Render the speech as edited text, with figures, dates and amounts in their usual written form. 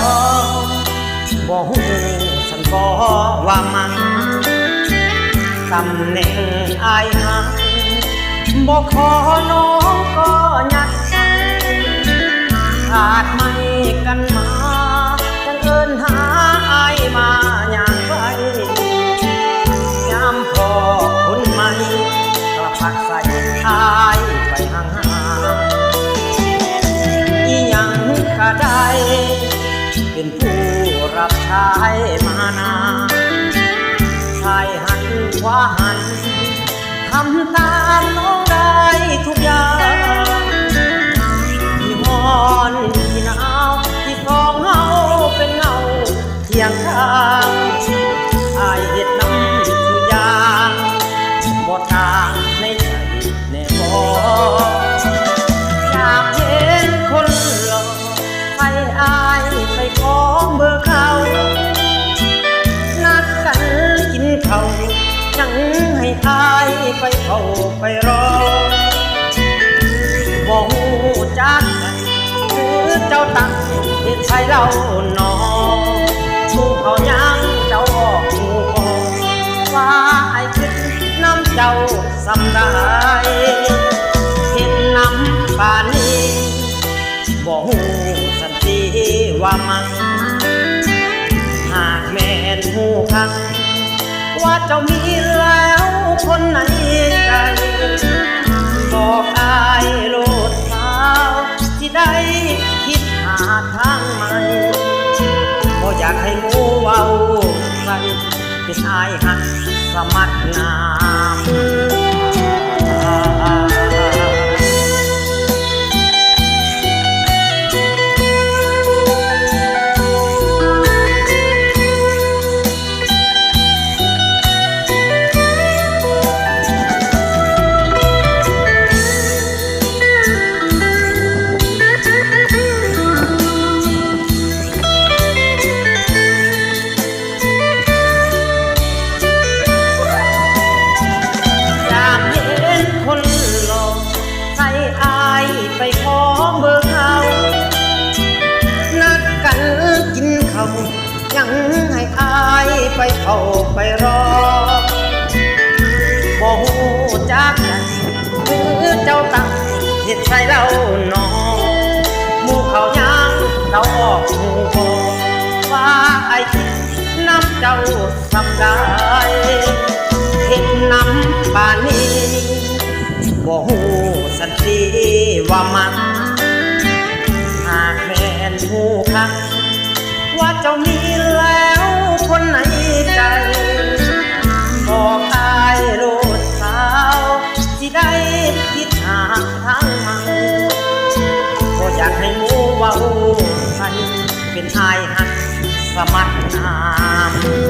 อกบ่ฮู้ฉันก็ว่ามันตำแหน่งอายหักบ่ขอน้องก็ยัดขาดไม่กันมาจังเอิ้นหาอายมาอย่างไรยามพอคนใหม่กลับพักใส่อายไปห่างๆอีหยังก็ได้เป็นผู้รับใช้มานานชายหันขวาหันทำตามน้องได้ทุกอย่างที่ฮอนที่หนาวที่คลองเฮาเป็นเงาเที่ยงทางอายเฮ็ดน้ำทุกอย่างบ่ต่างในใจแน่บ่อยากเห็นคนหล่อไปอายไปขอเบอร์เขานัดกันกินข้าวยังให้อายไปเข้าไปรอบ่ฮู้จักกันคือเจ้าตั้งเฮ็ดให้เราหนอชูเขายังเจ้าออกหูออกว่าไอ้คิดน้ำเจ้าสำได้เห็นน้ำป่านนี้บ่ฮู้สันติว่ามันหากแม่นฮู้คักว่าเจ้ามีแล้วคนไหนกันบอกอายโลดสาวที่ได้คิดหาทางใหม่บ่อยากให้งูเว้าใส่เป็นอายหักสมัครงามไปขอเบอร์เขานัดกันกินข้าวยังให้อายไปเข้าไปรอบ่ฮู้จักกันคือเจ้าตั้งเฮ็ดให้เราหนอหมู่เขายังเดาออกหูบ่ว่าไอ้คิดน้ำเจ้าสำได้เฮ็ดน้ำป่านนี้บ่ฮู้สันติว่ามันหากแม่นฮู้คักว่าเจ้ามีแล้วคนไหนใจบอกอายโลดสาวที่ได้คิดหาทางใหม่ก็อยากให้มูเว้าใส่เป็นอายหักสมัครนาม